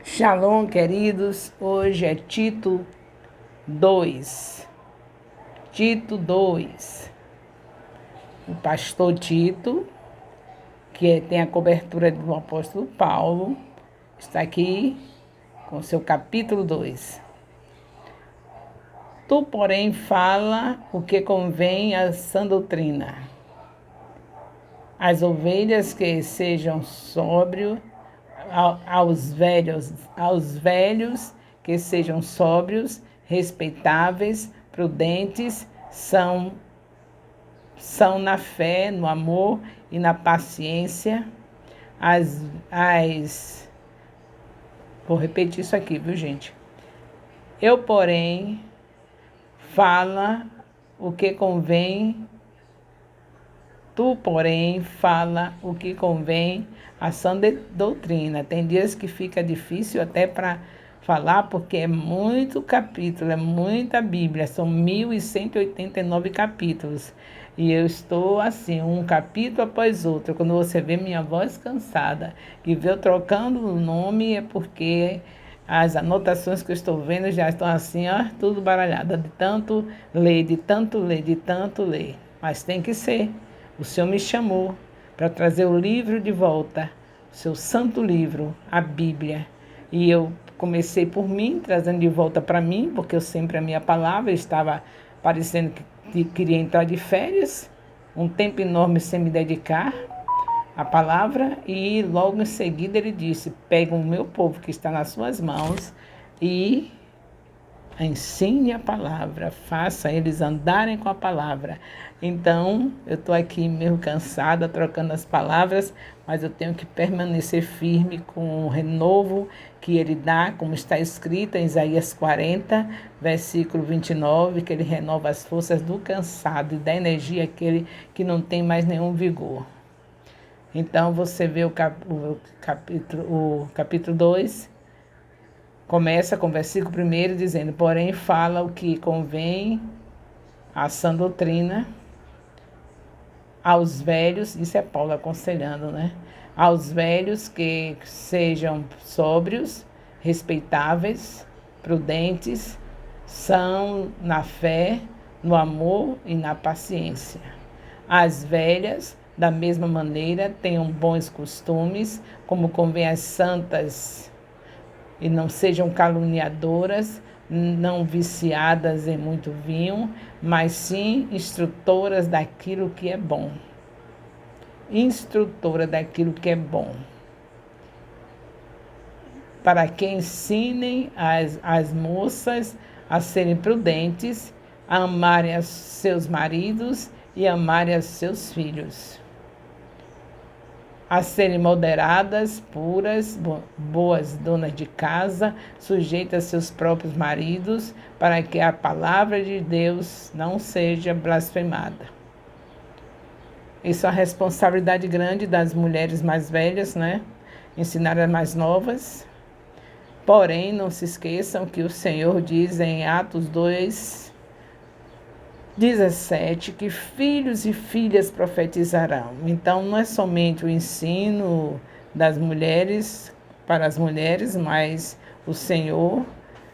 Shalom, queridos. Hoje é Tito 2. Tito 2. O pastor Tito, que tem a cobertura do apóstolo Paulo, está aqui com seu capítulo 2. Tu, porém, fala o que convém à sã doutrina. As ovelhas que sejam sóbrios, aos velhos que sejam sóbrios, respeitáveis, prudentes, são na fé, no amor e na paciência. Vou repetir isso aqui, viu, gente? Eu, porém, fala o que convém. Tu, porém, fala o que convém à sã doutrina. Tem dias que fica difícil até para falar, porque é muito capítulo, é muita Bíblia, são 1.189 capítulos. E eu estou assim, um capítulo após outro. Quando você vê minha voz cansada e vê eu trocando o nome, é porque as anotações que eu estou vendo já estão assim, ó, tudo baralhada, de tanto ler, de tanto ler, de tanto ler. Mas tem que ser. O Senhor me chamou para trazer o livro de volta, o seu santo livro, a Bíblia. E eu comecei por mim, trazendo de volta para mim, porque eu sempre a minha palavra estava parecendo que queria entrar de férias, um tempo enorme sem me dedicar à palavra, e logo em seguida ele disse: pega o meu povo que está nas suas mãos e ensine a palavra, faça eles andarem com a palavra. Então, eu estou aqui meio cansada, trocando as palavras, mas eu tenho que permanecer firme com o renovo que ele dá, como está escrito em Isaías 40, versículo 29, que ele renova as forças do cansado e dá energia àquele que não tem mais nenhum vigor. Então, você vê o capítulo 2, começa com o versículo 1 dizendo: porém fala o que convém à sã doutrina, aos velhos, isso é Paulo aconselhando, né? Aos velhos que sejam sóbrios, respeitáveis, prudentes, são na fé, no amor e na paciência. As velhas, da mesma maneira, tenham bons costumes, como convém às santas, e não sejam caluniadoras, não viciadas em muito vinho, mas sim instrutoras daquilo que é bom. Instrutora daquilo que é bom. Para que ensinem as moças a serem prudentes, a amarem a seus maridos e a amarem a seus filhos, a serem moderadas, puras, boas donas de casa, sujeitas a seus próprios maridos, para que a palavra de Deus não seja blasfemada. Isso é uma responsabilidade grande das mulheres mais velhas, né? Ensinar as mais novas. Porém, não se esqueçam que o Senhor diz em Atos 2:17, que filhos e filhas profetizarão. Então, não é somente o ensino das mulheres para as mulheres, mas o Senhor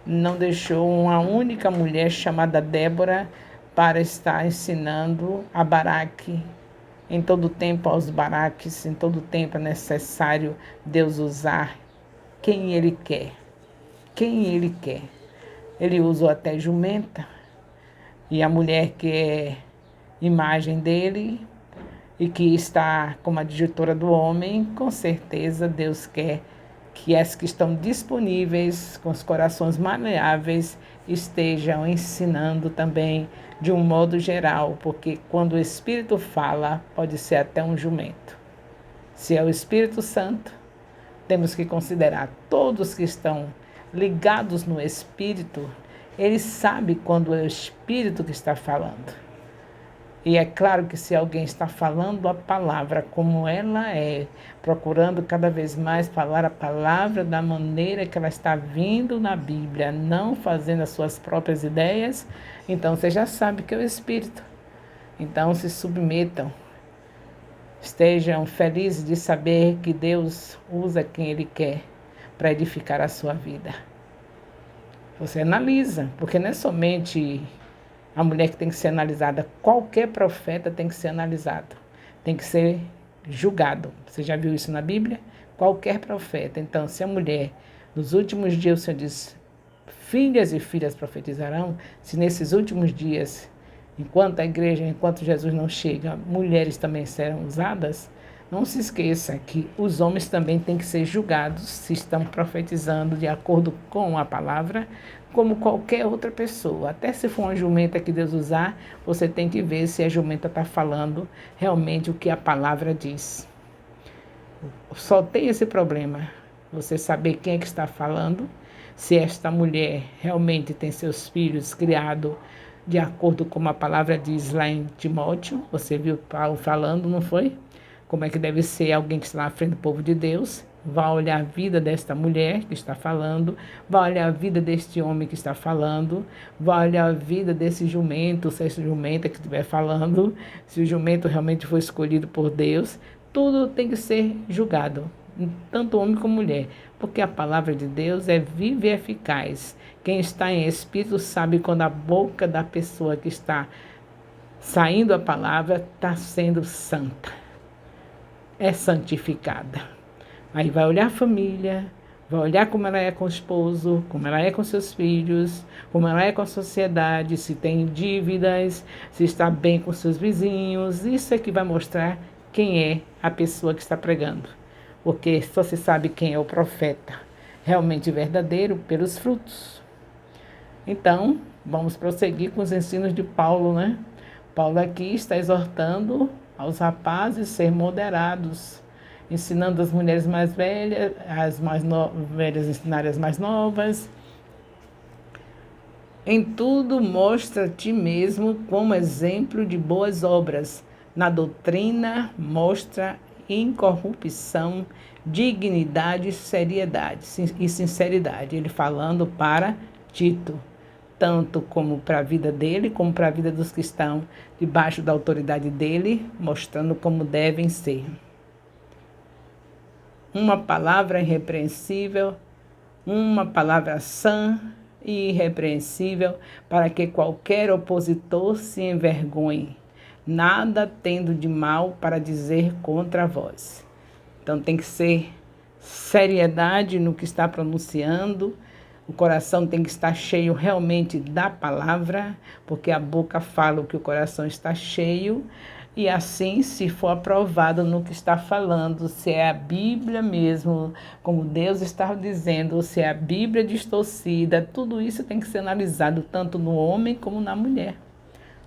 não deixou uma única mulher chamada Débora para estar ensinando a Baraque. Em todo tempo aos Baraques, em todo tempo é necessário Deus usar quem Ele quer. Quem Ele quer. Ele usou até jumenta. E a mulher que é imagem dele e que está como adjutora do homem, com certeza Deus quer que as que estão disponíveis, com os corações maleáveis, estejam ensinando também de um modo geral, porque quando o Espírito fala, pode ser até um jumento. Se é o Espírito Santo, temos que considerar todos que estão ligados no Espírito. Ele sabe quando é o Espírito que está falando. E é claro que se alguém está falando a palavra como ela é, procurando cada vez mais falar a palavra da maneira que ela está vindo na Bíblia, não fazendo as suas próprias ideias, então você já sabe que é o Espírito. Então se submetam. Estejam felizes de saber que Deus usa quem Ele quer, para edificar a sua vida. Você analisa, porque não é somente a mulher que tem que ser analisada, qualquer profeta tem que ser analisado, tem que ser julgado. Você já viu isso na Bíblia? Qualquer profeta. Então, se a mulher, nos últimos dias o Senhor diz, filhas e filhas profetizarão, se nesses últimos dias, enquanto a igreja, enquanto Jesus não chega, mulheres também serão usadas, não se esqueça que os homens também têm que ser julgados se estão profetizando de acordo com a palavra, como qualquer outra pessoa. Até se for uma jumenta que Deus usar, você tem que ver se a jumenta está falando realmente o que a palavra diz. Só tem esse problema, você saber quem é que está falando, se esta mulher realmente tem seus filhos criados de acordo com a palavra diz lá em Timóteo. Você viu Paulo falando, não foi? Como é que deve ser alguém que está na frente do povo de Deus. Vai olhar a vida desta mulher que está falando, vai olhar a vida deste homem que está falando, vai olhar a vida desse jumento, se esse jumento que estiver falando, se o jumento realmente foi escolhido por Deus. Tudo tem que ser julgado, tanto homem como mulher, porque a palavra de Deus é viva e eficaz. Quem está em espírito sabe quando a boca da pessoa que está saindo a palavra está sendo santa, é santificada. Aí vai olhar a família, vai olhar como ela é com o esposo, como ela é com seus filhos, como ela é com a sociedade, se tem dívidas, se está bem com seus vizinhos. Isso é que vai mostrar quem é a pessoa que está pregando. Porque só se sabe quem é o profeta realmente verdadeiro pelos frutos. Então, vamos prosseguir com os ensinos de Paulo, né? Paulo aqui está exortando aos rapazes a ser moderados, ensinando as mulheres mais velhas, as mais velhas ensinarem as mais novas. Em tudo mostra a ti mesmo como exemplo de boas obras. Na doutrina mostra incorrupção, dignidade, seriedade e sinceridade. Ele falando para Tito, tanto como para a vida dele, como para a vida dos que estão debaixo da autoridade dele, mostrando como devem ser. Uma palavra irrepreensível, uma palavra sã e irrepreensível, para que qualquer opositor se envergonhe, nada tendo de mal para dizer contra vós. Então tem que ser seriedade no que está pronunciando, o coração tem que estar cheio realmente da palavra, porque a boca fala o que o coração está cheio. E assim, se for aprovado no que está falando, se é a Bíblia mesmo, como Deus está dizendo, se é a Bíblia distorcida, tudo isso tem que ser analisado tanto no homem como na mulher.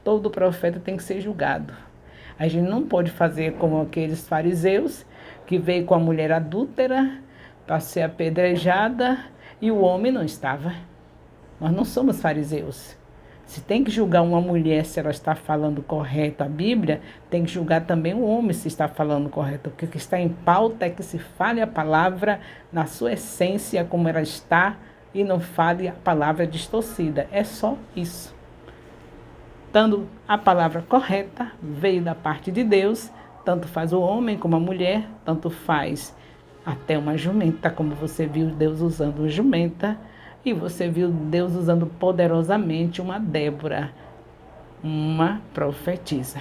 Todo profeta tem que ser julgado. A gente não pode fazer como aqueles fariseus que veio com a mulher adúltera para ser apedrejada e o homem não estava. Nós não somos fariseus. Se tem que julgar uma mulher se ela está falando correto a Bíblia, tem que julgar também o homem se está falando correto. Porque o que está em pauta é que se fale a palavra na sua essência como ela está e não fale a palavra distorcida. É só isso. Tanto a palavra correta veio da parte de Deus, tanto faz o homem como a mulher, tanto faz até uma jumenta, como você viu Deus usando uma jumenta. E você viu Deus usando poderosamente uma Débora, uma profetisa.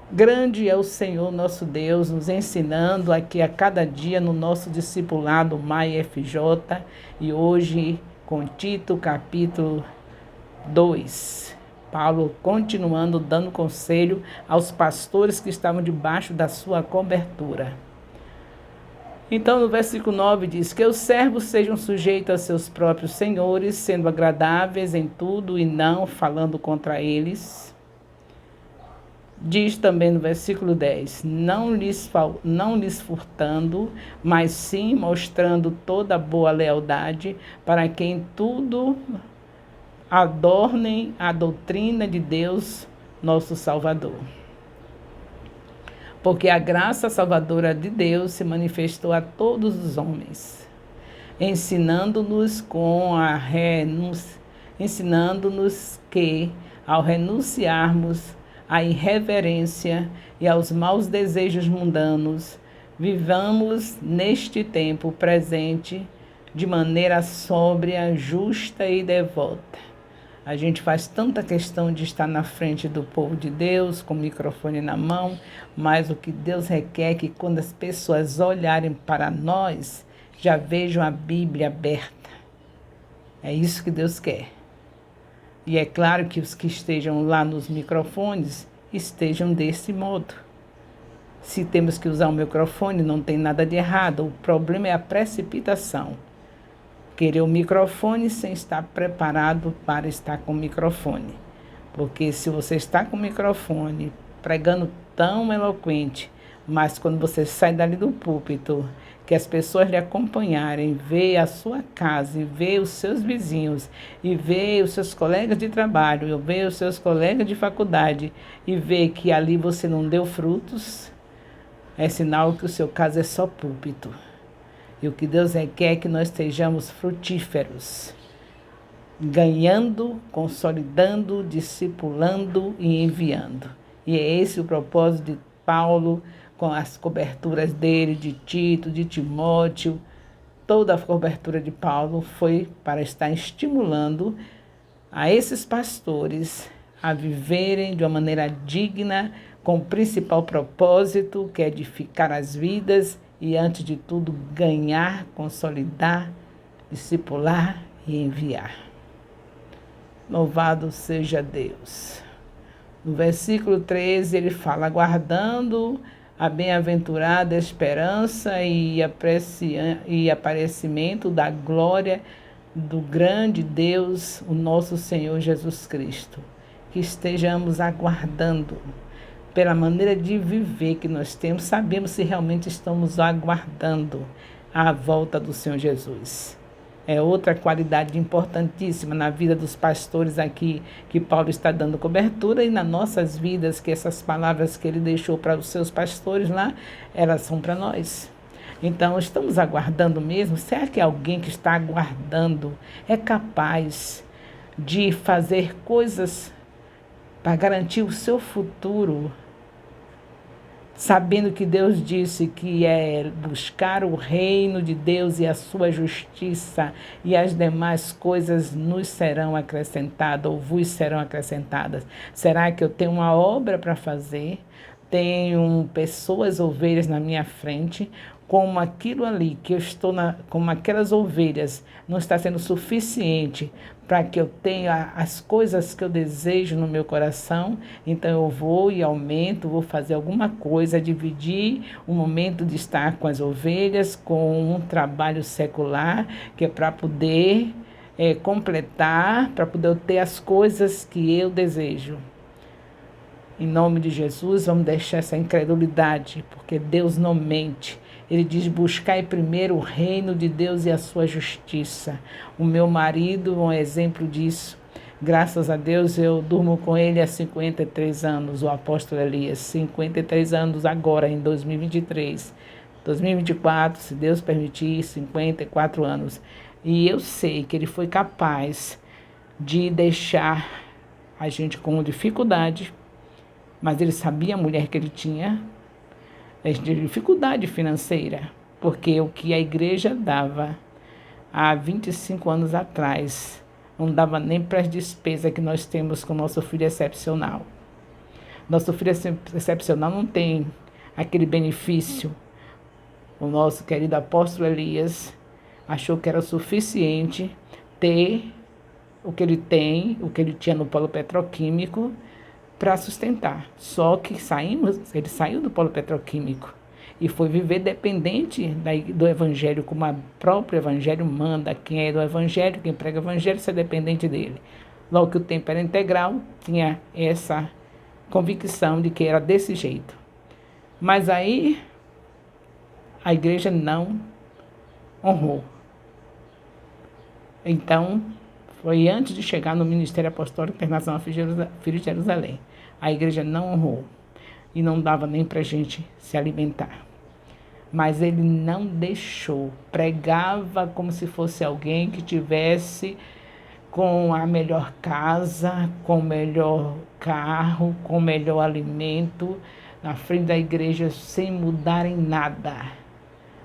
Grande é o Senhor nosso Deus, nos ensinando aqui a cada dia no nosso discipulado Mai FJ. E hoje com Tito, capítulo 2. Paulo continuando dando conselho aos pastores que estavam debaixo da sua cobertura. Então, no versículo 9 diz que os servos sejam sujeitos a seus próprios senhores, sendo agradáveis em tudo e não falando contra eles. Diz também no versículo 10, não lhes furtando, mas sim mostrando toda boa lealdade, para que em tudo adornem a doutrina de Deus, nosso Salvador. Porque a graça salvadora de Deus se manifestou a todos os homens, ensinando-nos que, ao renunciarmos à irreverência e aos maus desejos mundanos, Vivamos neste tempo presente de maneira sóbria, justa e devota. A gente faz tanta questão de estar na frente do povo de Deus, com o microfone na mão, mas o que Deus requer é que quando as pessoas olharem para nós, já vejam a Bíblia aberta. É isso que Deus quer. E é claro que os que estejam lá nos microfones estejam desse modo. Se temos que usar o microfone, não tem nada de errado. O problema é a precipitação. Querer o microfone sem estar preparado para estar com o microfone. Porque se você está com o microfone pregando tão eloquente, mas quando você sai dali do púlpito, que as pessoas lhe acompanharem, ver a sua casa, e ver os seus vizinhos, e ver os seus colegas de trabalho, e ver os seus colegas de faculdade, e ver que ali você não deu frutos, é sinal que o seu caso é só púlpito. E o que Deus requer é que nós estejamos frutíferos, ganhando, consolidando, discipulando e enviando. E é esse o propósito de Paulo, com as coberturas dele, de Tito, de Timóteo. Toda a cobertura de Paulo foi para estar estimulando a esses pastores a viverem de uma maneira digna, com o principal propósito, que é edificar as vidas e, antes de tudo, ganhar, consolidar, discipular e enviar. Louvado seja Deus. No versículo 13, ele fala, aguardando a bem-aventurada esperança e aparecimento da glória do grande Deus, o nosso Senhor Jesus Cristo. Que estejamos aguardando. Pela maneira de viver que nós temos, sabemos se realmente estamos aguardando a volta do Senhor Jesus. É outra qualidade importantíssima na vida dos pastores aqui, que Paulo está dando cobertura, e nas nossas vidas, que essas palavras que ele deixou para os seus pastores lá, elas são para nós. Então, estamos aguardando mesmo? Será que alguém que está aguardando é capaz de fazer coisas para garantir o seu futuro, sabendo que Deus disse que é buscar o reino de Deus e a sua justiça, e as demais coisas nos serão acrescentadas, ou vos serão acrescentadas? Será que eu tenho uma obra para fazer? Tenho pessoas, ovelhas na minha frente, como aquilo ali que eu estou como aquelas ovelhas não está sendo suficiente para que eu tenha as coisas que eu desejo no meu coração, então eu vou e aumento, vou fazer alguma coisa, dividir o momento de estar com as ovelhas com um trabalho secular, que é para poder completar, para poder ter as coisas que eu desejo. Em nome de Jesus, vamos deixar essa incredulidade, porque Deus não mente. Ele diz, buscai primeiro o reino de Deus e a sua justiça. O meu marido é um exemplo disso. Graças a Deus, eu durmo com ele há 53 anos, o apóstolo Elias. 53 anos agora, em 2023. 2024, se Deus permitir, 54 anos. E eu sei que ele foi capaz de deixar a gente com dificuldade, mas ele sabia a mulher que ele tinha, de dificuldade financeira, porque o que a igreja dava há 25 anos atrás não dava nem para as despesas que nós temos com o nosso filho excepcional. Nosso filho excepcional não tem aquele benefício. O nosso querido apóstolo Elias achou que era suficiente ter o que ele tem, o que ele tinha no polo petroquímico, para sustentar. Só que ele saiu do polo petroquímico e foi viver dependente do evangelho, como o próprio evangelho manda. Quem é do evangelho, quem prega o evangelho, você é dependente dele. Logo que o tempo era integral, tinha essa convicção de que era desse jeito. Mas aí a igreja não honrou. Então, foi antes de chegar no Ministério Apostólico Internacional Filho de Jerusalém. A igreja não honrou e não dava nem para a gente se alimentar. Mas ele não deixou, pregava como se fosse alguém que tivesse com a melhor casa, com o melhor carro, com o melhor alimento, na frente da igreja sem mudar em nada.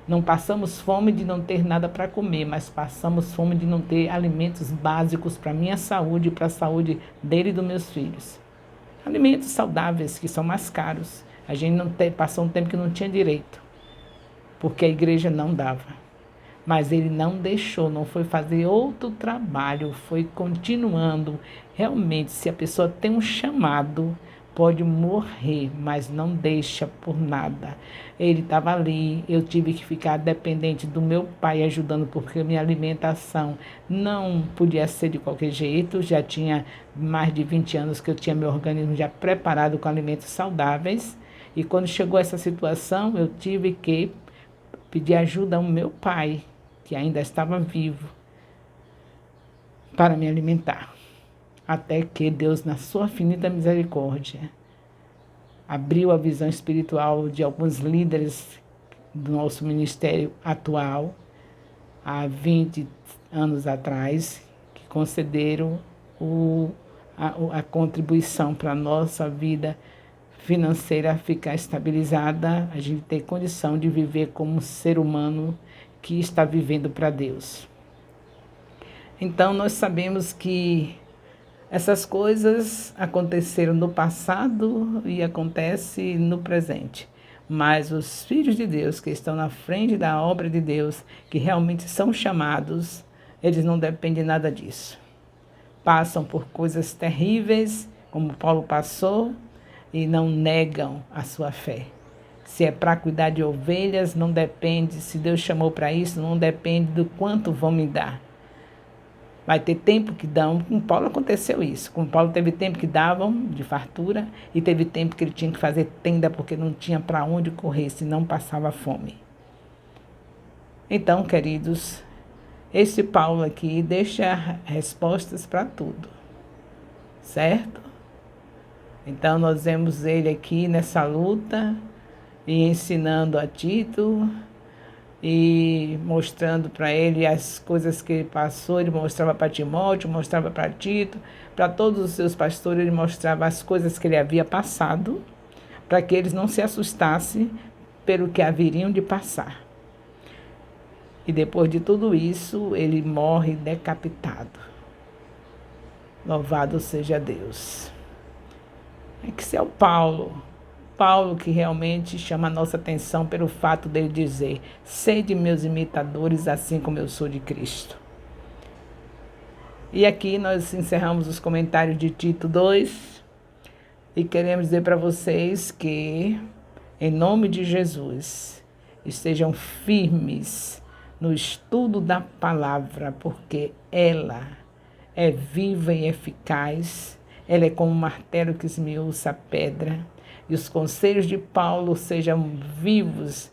Não passamos fome de não ter nada para comer, mas passamos fome de não ter alimentos básicos para a minha saúde e para a saúde dele e dos meus filhos. Alimentos saudáveis, que são mais caros. A gente passou um tempo que não tinha direito, porque a igreja não dava. Mas ele não deixou, não foi fazer outro trabalho, foi continuando. Realmente, se a pessoa tem um chamado, pode morrer, mas não deixa por nada. Ele estava ali, eu tive que ficar dependente do meu pai ajudando, porque minha alimentação não podia ser de qualquer jeito. Já tinha mais de 20 anos que eu tinha meu organismo já preparado com alimentos saudáveis. E quando chegou essa situação, eu tive que pedir ajuda ao meu pai, que ainda estava vivo, para me alimentar. Até que Deus, na sua infinita misericórdia, abriu a visão espiritual de alguns líderes do nosso ministério atual, há 20 anos atrás, que concederam a contribuição para a nossa vida financeira ficar estabilizada, a gente ter condição de viver como um ser humano que está vivendo para Deus. Então, nós sabemos que essas coisas aconteceram no passado e acontecem no presente. Mas os filhos de Deus que estão na frente da obra de Deus, que realmente são chamados, eles não dependem de nada disso. Passam por coisas terríveis, como Paulo passou, e não negam a sua fé. Se é para cuidar de ovelhas, não depende, se Deus chamou para isso, não depende do quanto vão me dar. Vai ter tempo que dão, com Paulo aconteceu isso. Com Paulo teve tempo que davam de fartura e teve tempo que ele tinha que fazer tenda porque não tinha para onde correr, senão passava fome. Então, queridos, esse Paulo aqui deixa respostas para tudo, certo? Então, nós vemos ele aqui nessa luta e ensinando a Tito e mostrando para ele as coisas que ele passou. Ele mostrava para Timóteo, mostrava para Tito, para todos os seus pastores, ele mostrava as coisas que ele havia passado, para que eles não se assustassem pelo que haveriam de passar. E depois de tudo isso, ele morre decapitado. Louvado seja Deus. Esse é o Paulo que realmente chama a nossa atenção pelo fato dele dizer: sede meus imitadores, assim como eu sou de Cristo. E aqui nós encerramos os comentários de Tito 2 e queremos dizer para vocês que, em nome de Jesus, estejam firmes no estudo da palavra, porque ela é viva e eficaz. Ela é como um martelo que esmiuça a pedra. E os conselhos de Paulo sejam vivos,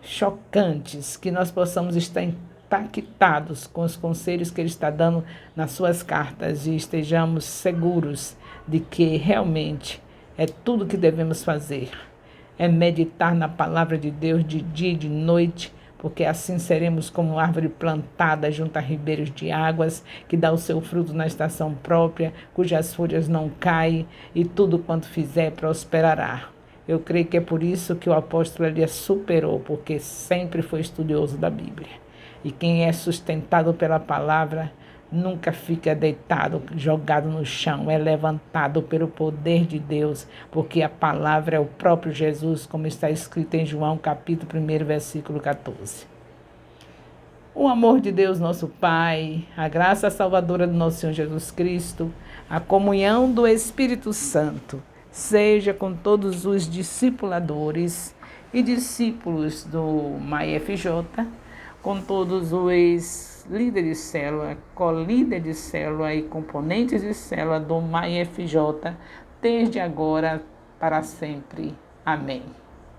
chocantes, que nós possamos estar impactados com os conselhos que ele está dando nas suas cartas e estejamos seguros de que realmente é tudo que devemos fazer. É meditar na palavra de Deus de dia e de noite, porque assim seremos como árvore plantada junto a ribeiros de águas, que dá o seu fruto na estação própria, cujas folhas não caem, e tudo quanto fizer prosperará. Eu creio que é por isso que o apóstolo Elias superou, porque sempre foi estudioso da Bíblia. E quem é sustentado pela palavra nunca fica deitado, jogado no chão, é levantado pelo poder de Deus, porque a palavra é o próprio Jesus, como está escrito em João, capítulo 1, versículo 14. O amor de Deus, nosso Pai, a graça salvadora do nosso Senhor Jesus Cristo, a comunhão do Espírito Santo, seja com todos os discipuladores e discípulos do MyFJ, com todos os líderes de célula, colíder de célula e componentes de célula do MyFJ, desde agora para sempre. Amém.